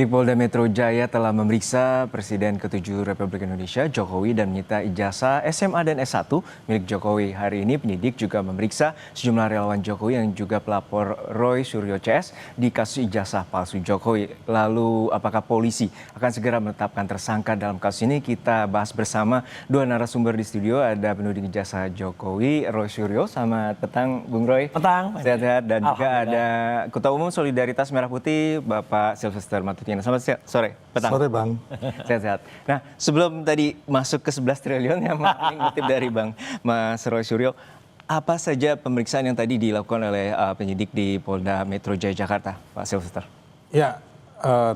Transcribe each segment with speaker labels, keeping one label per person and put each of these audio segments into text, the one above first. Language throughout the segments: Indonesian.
Speaker 1: Polda Metro Jaya telah memeriksa Presiden ke-7 Republik Indonesia Jokowi dan menyita ijazah SMA dan S1 milik Jokowi. Hari ini penyidik juga memeriksa sejumlah relawan Jokowi yang juga pelapor Roy Suryo CS di kasus ijazah palsu Jokowi. Lalu apakah polisi akan segera menetapkan tersangka dalam kasus ini? Kita bahas bersama dua narasumber di studio. Ada penduduk ijazah Jokowi, Roy Suryo. Selamat petang, Bung Roy.
Speaker 2: Petang.
Speaker 1: Sehat-sehat. Dan juga ada Ketua Umum Solidaritas Merah Putih, Bapak Silvester Matutina. Selamat sore, petang.
Speaker 3: Sore, Bang.
Speaker 1: Sehat-sehat. Nah, sebelum tadi masuk ke 11 triliun yang mengutip dari Bang Mas Roy Suryo, apa saja pemeriksaan yang tadi dilakukan oleh penyidik di Polda Metro Jaya Jakarta, Pak Silvester?
Speaker 3: Ya,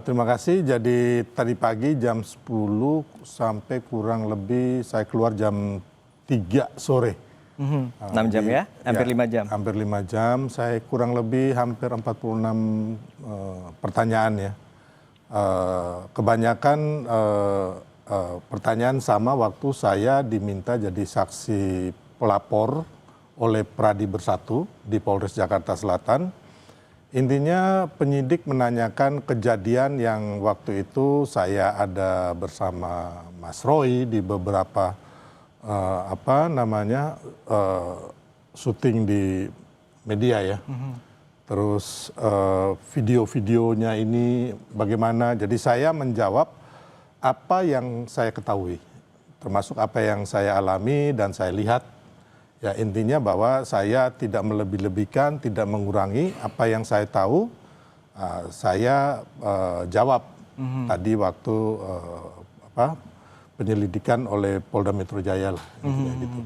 Speaker 3: terima kasih. Jadi tadi pagi jam 10 sampai kurang lebih saya keluar jam 3 sore.
Speaker 1: 6 jam ya? Hampir 5 jam? Hampir
Speaker 3: 5 jam. Saya kurang lebih hampir 46 pertanyaan ya. Kebanyakan pertanyaan sama waktu saya diminta jadi saksi pelapor oleh Pradi Bersatu di Polres Jakarta Selatan. Intinya penyidik menanyakan kejadian yang waktu itu saya ada bersama Mas Roy di beberapa syuting di media ya. Terus video-videonya ini bagaimana, jadi saya menjawab apa yang saya ketahui, termasuk apa yang saya alami dan saya lihat. Ya intinya bahwa saya tidak melebih-lebihkan, tidak mengurangi apa yang saya tahu, saya jawab tadi waktu penyelidikan oleh Polda Metro Jaya lah, gitu.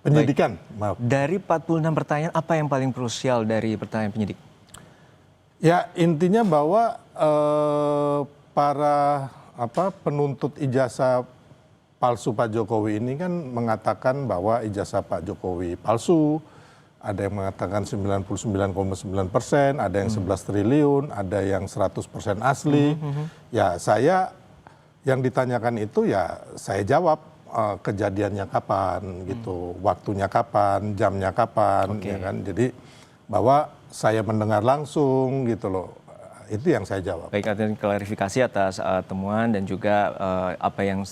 Speaker 3: Penyidikan, maaf.
Speaker 1: Dari 46 pertanyaan, apa yang paling krusial dari pertanyaan penyidik?
Speaker 3: Ya intinya bahwa para penuntut ijazah palsu Pak Jokowi ini kan mengatakan bahwa ijazah Pak Jokowi palsu. Ada yang mengatakan 99,9%, ada yang 11 triliun, ada yang 100% asli. Ya saya yang ditanyakan itu ya saya jawab. Kejadiannya kapan gitu, waktunya kapan, jamnya kapan, ya kan. Jadi bahwa saya mendengar langsung gitu loh, itu yang saya jawab.
Speaker 1: Baik, artinya klarifikasi atas temuan dan juga apa yang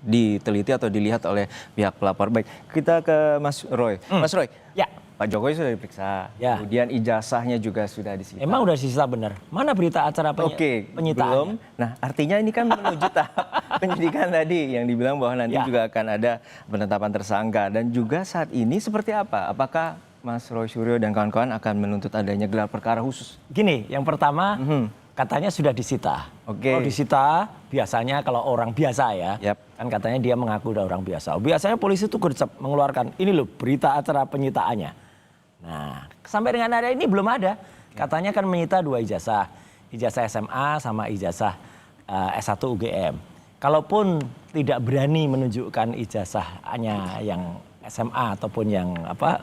Speaker 1: diteliti atau dilihat oleh pihak pelapor. Baik, kita ke Mas Roy. Mas Roy,
Speaker 2: ya.
Speaker 1: Pak Jokowi sudah diperiksa,
Speaker 2: ya.
Speaker 1: Kemudian ijazahnya juga sudah disita.
Speaker 2: Emang udah disita benar? Mana berita acara penyitaannya?
Speaker 1: Belum. Nah artinya ini kan menuju tahap penyidikan tadi yang dibilang bahwa nanti juga akan ada penetapan tersangka. Dan juga saat ini seperti apa? Apakah Mas Roy Suryo dan kawan-kawan akan menuntut adanya gelar perkara khusus?
Speaker 2: Gini, yang pertama katanya sudah disita. Kalau disita biasanya kalau orang biasa ya, kan katanya dia mengaku udah orang biasa. Biasanya polisi itu mengeluarkan ini loh berita acara penyitaannya. Nah, sampai dengan hari ini belum ada. Katanya kan menyita 2 ijazah. Ijazah SMA sama ijazah S1 UGM. Kalaupun tidak berani menunjukkan ijazahnya yang SMA ataupun yang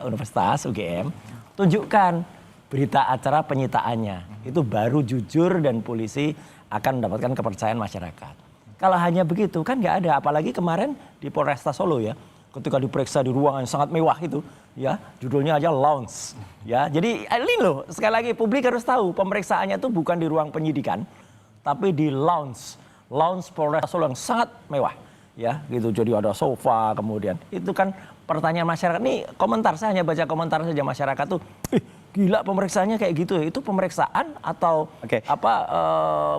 Speaker 2: Universitas UGM, tunjukkan berita acara penyitaannya. Itu baru jujur dan polisi akan mendapatkan kepercayaan masyarakat. Kalau hanya begitu kan nggak ada. Apalagi kemarin di Polresta Solo ya, ketika diperiksa di ruangan yang sangat mewah itu, ya judulnya aja lounge, ya. Jadi ini loh, sekali lagi publik harus tahu pemeriksaannya itu bukan di ruang penyidikan, tapi di lounge Polresta Solo yang sangat mewah, ya gitu. Jadi ada sofa, kemudian itu kan pertanyaan masyarakat. Nih komentar, saya hanya baca komentar saja masyarakat tuh, gila pemeriksaannya kayak gitu. Itu pemeriksaan atau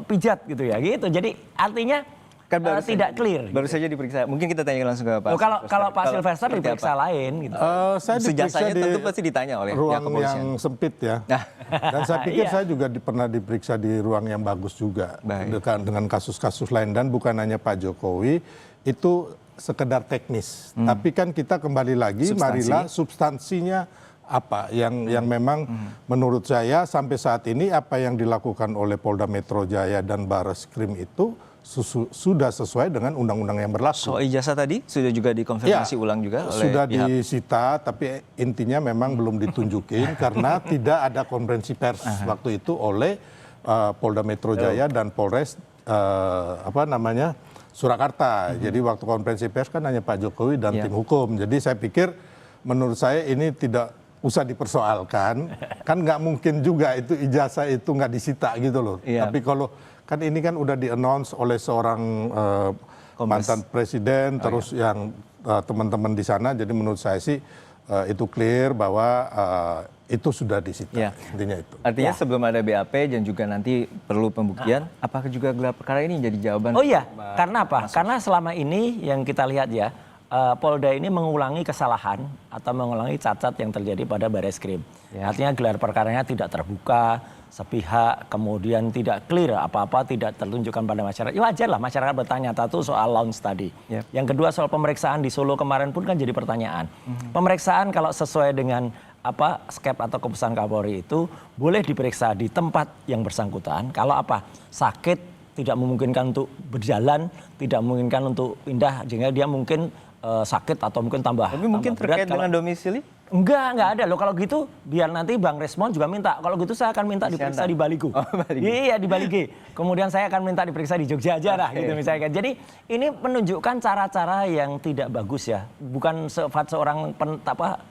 Speaker 2: pijat gitu ya, gitu. Jadi artinya kan tidak clear.
Speaker 1: Baru saja diperiksa. Mungkin kita tanya langsung ke Pak.
Speaker 2: Kalau Pak Silvester diperiksa lain gitu.
Speaker 3: Saya diperiksa di
Speaker 1: tentu pasti ditanya oleh
Speaker 3: ruang yang sempit ya. Dan saya pikir saya juga pernah diperiksa di ruang yang bagus juga. Dengan kasus-kasus lain. Dan bukan hanya Pak Jokowi, itu sekedar teknis. Tapi kan kita kembali lagi, marilah substansinya apa yang memang menurut saya sampai saat ini apa yang dilakukan oleh Polda Metro Jaya dan Barreskrim itu sudah sesuai dengan undang-undang yang berlaku.
Speaker 1: Soal ijazah tadi sudah juga dikonfirmasi ulang juga oleh
Speaker 3: sudah disita, tapi intinya memang belum ditunjukin karena tidak ada konferensi pers waktu itu oleh Polda Metro Jaya dan Polres Surakarta. Jadi waktu konferensi pers kan hanya Pak Jokowi dan tim hukum. Jadi saya pikir menurut saya ini tidak usah dipersoalkan. Kan nggak mungkin juga itu ijazah itu nggak disita gitu loh. Tapi kan ini kan udah di-announce oleh seorang mantan presiden, terus yang teman-teman di sana. Jadi menurut saya sih itu clear bahwa itu sudah disita, intinya itu.
Speaker 1: Artinya sebelum ada BAP dan juga nanti perlu pembuktian, apakah juga gelar perkara ini jadi jawaban?
Speaker 2: Oh iya, karena apa? Karena selama ini yang kita lihat ya, Polda ini mengulangi kesalahan atau mengulangi cacat yang terjadi pada Bareskrim. Artinya gelar perkaranya tidak terbuka, sepihak, kemudian tidak clear, apa-apa tidak tertunjukkan pada masyarakat. Ya wajar lah masyarakat bertanya satu soal launch tadi. Yang kedua soal pemeriksaan di Solo kemarin pun kan jadi pertanyaan. Pemeriksaan kalau sesuai dengan skep atau keputusan Kapolri itu boleh diperiksa di tempat yang bersangkutan. Kalau sakit, tidak memungkinkan untuk berjalan, tidak memungkinkan untuk pindah, sehingga dia mungkin sakit atau mungkin tambah.
Speaker 1: Tapi mungkin terkait dengan domisili?
Speaker 2: Enggak ada loh. Kalau gitu biar nanti Bang Resmond juga minta. Kalau gitu saya akan minta diperiksa di Baligo. Iya di Balige. Kemudian saya akan minta diperiksa di Jogja aja lah gitu misalnya. Jadi ini menunjukkan cara-cara yang tidak bagus ya. Bukan sifat seorang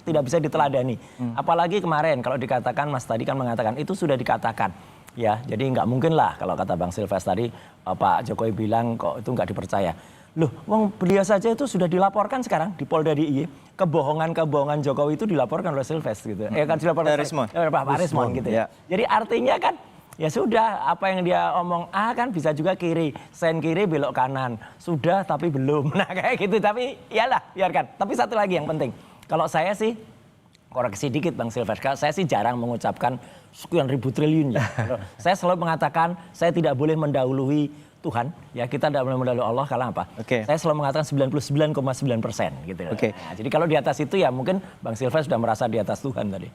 Speaker 2: tidak bisa diteladani. Apalagi kemarin kalau dikatakan Mas tadi kan mengatakan itu sudah dikatakan. Ya, jadi nggak mungkin lah kalau kata Bang Silves tadi Pak Jokowi bilang kok itu nggak dipercaya. Loh, beliau saja itu sudah dilaporkan sekarang di Polda DIY. Kebohongan Jokowi itu dilaporkan oleh Silves gitu. Kan dilaporkan Pak Resmond gitu ya. Jadi artinya kan ya sudah apa yang dia omong A kan bisa juga kiri, sen kiri belok kanan. Sudah tapi belum. Nah kayak gitu tapi iyalah biarkan. Tapi satu lagi yang penting. Kalau saya sih koreksi dikit Bang Silves, saya sih jarang mengucapkan sekian ribu triliun ya. Saya selalu mengatakan saya tidak boleh mendahului Tuhan, ya kita tidak boleh mendahului Allah karena apa? Saya selalu mengatakan 99,9% gitu. Nah, jadi kalau di atas itu ya mungkin Bang Silves sudah merasa di atas Tuhan tadi.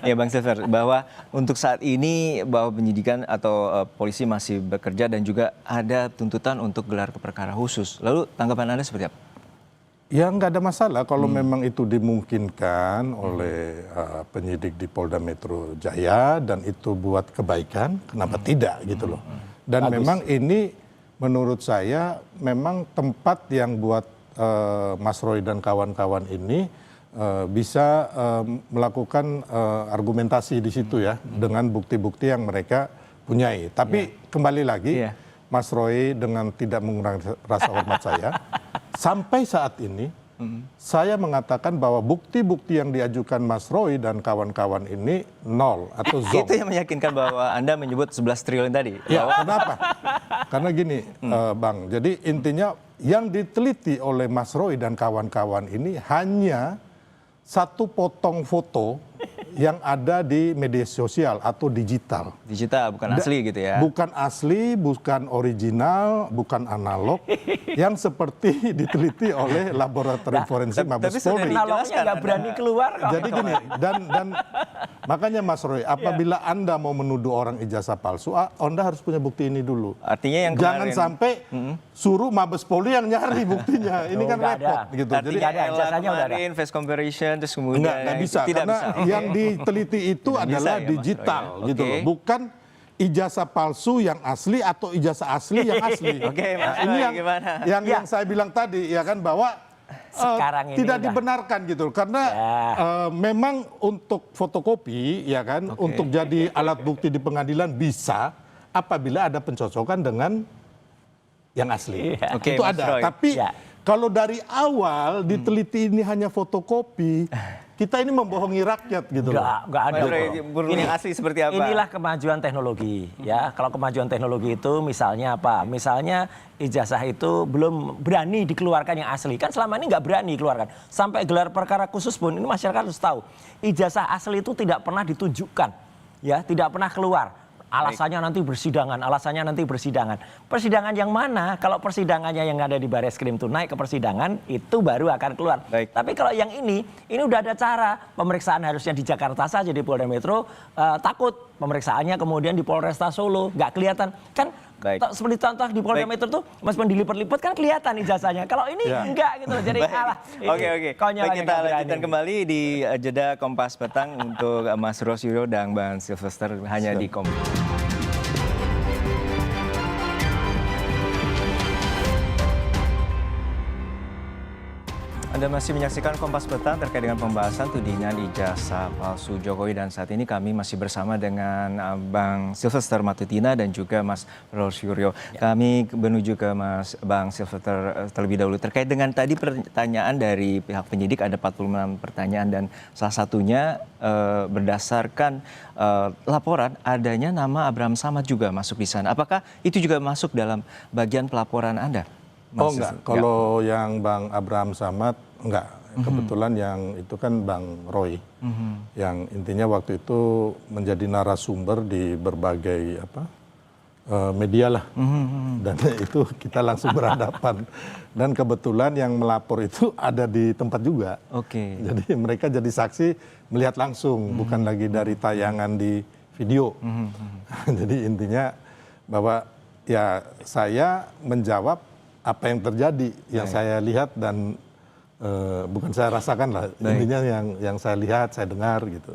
Speaker 1: Ya Bang Silves, bahwa untuk saat ini bahwa penyidikan atau polisi masih bekerja dan juga ada tuntutan untuk gelar perkara khusus. Lalu tanggapan Anda seperti apa?
Speaker 3: Ya nggak ada masalah kalau memang itu dimungkinkan oleh penyidik di Polda Metro Jaya dan itu buat kebaikan, kenapa tidak gitu loh. Dan memang ini menurut saya memang tempat yang buat Mas Roy dan kawan-kawan ini bisa melakukan argumentasi di situ ya dengan bukti-bukti yang mereka punyai. Tapi kembali lagi Mas Roy dengan tidak mengurangi rasa hormat saya, sampai saat ini saya mengatakan bahwa bukti-bukti yang diajukan Mas Roy dan kawan-kawan ini nol atau zong.
Speaker 1: Itu yang meyakinkan bahwa Anda menyebut 11 triliun tadi?
Speaker 3: Ya, kenapa? Karena gini, Bang, jadi intinya yang diteliti oleh Mas Roy dan kawan-kawan ini hanya satu potong foto yang ada di media sosial atau digital.
Speaker 1: Digital, bukan asli gitu ya?
Speaker 3: Bukan asli, bukan original, bukan analog, yang seperti diteliti oleh laboratorium forensik Mabes Polri.
Speaker 2: Analognya nggak berani keluar.
Speaker 3: Jadi gini, dan makanya Mas Roy, apabila Anda mau menuduh orang ijazah palsu, Anda harus punya bukti ini dulu.
Speaker 1: Artinya yang
Speaker 3: jangan sampai suruh Mabes Polri yang nyari buktinya. Ini kan repot gitu.
Speaker 1: Artinya jadi kemarin face comparison terus kemudian
Speaker 3: nggak bisa, karena yang diteliti itu adalah digital gitu loh, bukan ijazah palsu yang asli atau ijazah asli yang asli.
Speaker 1: Ini
Speaker 3: yang saya bilang tadi ya kan bahwa
Speaker 2: sekarang ini
Speaker 3: tidak dibenarkan gitu karena memang untuk fotokopi ya kan untuk jadi alat bukti di pengadilan bisa apabila ada pencocokan dengan yang asli. Itu ada. Tapi kalau dari awal diteliti ini hanya fotokopi, kita ini membohongi rakyat gitu loh.
Speaker 2: Enggak ada.
Speaker 1: Ini asli seperti apa?
Speaker 2: Inilah kemajuan teknologi ya. Kalau kemajuan teknologi itu misalnya apa? Misalnya ijazah itu belum berani dikeluarkan yang asli. Kan selama ini nggak berani dikeluarkan. Sampai gelar perkara khusus pun ini masyarakat harus tahu. Ijazah asli itu tidak pernah ditunjukkan. Ya, tidak pernah keluar. Alasannya nanti bersidangan. Persidangan yang mana? Kalau persidangannya yang ada di Bareskrim itu naik ke persidangan, itu baru akan keluar. Tapi kalau yang ini udah ada cara. Pemeriksaan harusnya di Jakarta saja di Polda Metro, takut pemeriksaannya kemudian di Polresta Solo, nggak kelihatan. Kan seperti contoh di Polda Metro tuh, meskipun dilipet-lipet kan kelihatan ijazahnya. Kalau ini enggak gitu. Jadi
Speaker 1: Oke. Baik, kita lanjutkan kembali di jeda Kompas Petang untuk Mas Rosyuro dan Bang Silvester hanya di Kompas. Anda masih menyaksikan Kompas Petang terkait dengan pembahasan tudingan ijazah palsu Jokowi, dan saat ini kami masih bersama dengan Bang Silvester Matutina dan juga Mas Rolf Suryo. Kami menuju ke Bang Silvester terlebih dahulu terkait dengan tadi pertanyaan dari pihak penyidik, ada 46 pertanyaan dan salah satunya berdasarkan laporan adanya nama Abraham Samad juga masuk di sana. Apakah itu juga masuk dalam bagian pelaporan Anda?
Speaker 3: Oh enggak, kalau yang Bang Abraham Samad enggak. Kebetulan yang itu kan Bang Roy, yang intinya waktu itu menjadi narasumber di berbagai media lah, dan itu kita langsung berhadapan. Dan kebetulan yang melapor itu ada di tempat juga. Jadi mereka jadi saksi melihat langsung, bukan lagi dari tayangan di video. Jadi intinya bahwa ya saya menjawab apa yang terjadi, yang saya lihat dan bukan saya rasakan lah, intinya yang saya lihat, saya dengar gitu.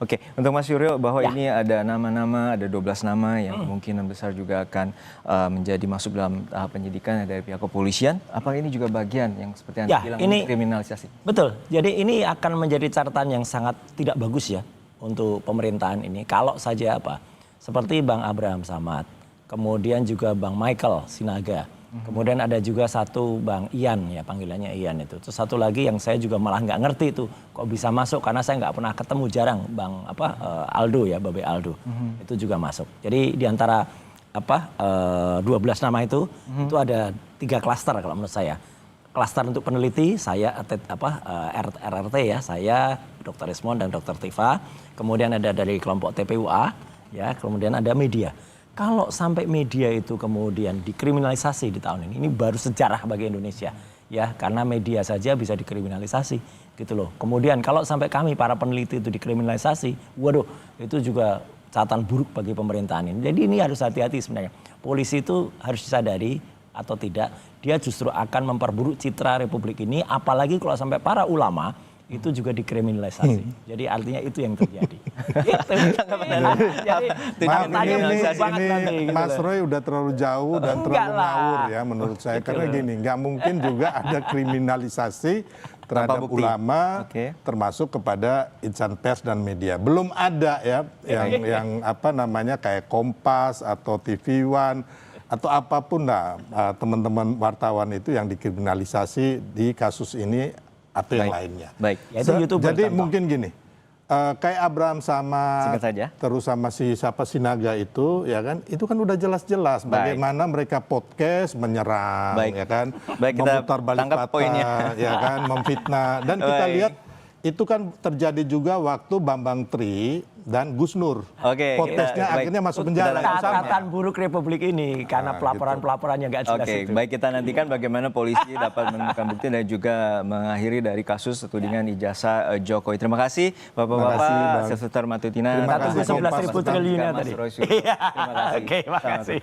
Speaker 1: Oke, untuk Mas Suryo, bahwa ini ada nama-nama, ada 12 nama yang kemungkinan besar juga akan menjadi masuk dalam tahap penyidikan dari pihak kepolisian. Apakah ini juga bagian yang seperti Anda bilang, ini kriminalisasi?
Speaker 2: Betul, jadi ini akan menjadi catatan yang sangat tidak bagus ya untuk pemerintahan ini. Kalau saja seperti Bang Abraham Samad, kemudian juga Bang Michael Sinaga, kemudian ada juga satu Bang Ian, ya panggilannya Ian itu. Terus satu lagi yang saya juga malah nggak ngerti itu kok bisa masuk, karena saya nggak pernah ketemu, jarang Bang Aldo ya, Babe Aldo. Itu juga masuk. Jadi di antara 12 nama itu ada 3 klaster kalau menurut saya. Klaster untuk peneliti, saya RRT ya, saya Dr. Ismon dan Dr. Tifa. Kemudian ada dari kelompok TPUA, ya, kemudian ada media. Kalau sampai media itu kemudian dikriminalisasi di tahun ini baru sejarah bagi Indonesia, ya, karena media saja bisa dikriminalisasi, gitu loh. Kemudian kalau sampai kami para peneliti itu dikriminalisasi, waduh, itu juga catatan buruk bagi pemerintahan ini. Jadi ini harus hati-hati sebenarnya. Polisi itu harus disadari atau tidak, dia justru akan memperburuk citra Republik ini, apalagi kalau sampai para ulama itu juga dikriminalisasi. Jadi artinya itu yang terjadi.
Speaker 3: Ini Mas Roy udah terlalu jauh dan terlalu ngawur ya menurut saya. Karena gini, nggak mungkin juga ada kriminalisasi terhadap ulama, termasuk kepada insan pers dan media. Belum ada ya yang kayak Kompas atau TV One atau apapun lah, teman-teman wartawan itu yang dikriminalisasi di kasus ini atau yang lainnya. Jadi mungkin gini, kayak Abraham sama terus sama siapa Sinaga itu, ya kan, itu kan udah jelas-jelas bagaimana mereka podcast menyerang, ya kan, memutar balik fakta, ya kan, memfitnah, dan kita lihat itu kan terjadi juga waktu Bambang Tri dan Gus Nur. Podcastnya akhirnya masuk penjara.
Speaker 2: Catatan buruk Republik ini karena pelaporan-pelaporan yang nggak jelas itu.
Speaker 1: Baik, kita nantikan bagaimana polisi dapat menemukan bukti dan juga mengakhiri dari kasus tudingan ijazah Jokowi. Terima kasih Bapak-bapak, Silvester Matutina.
Speaker 3: Terima kasih.
Speaker 2: 11.000 triliunnya tadi.
Speaker 1: Terima kasih.
Speaker 2: Oke, makasih.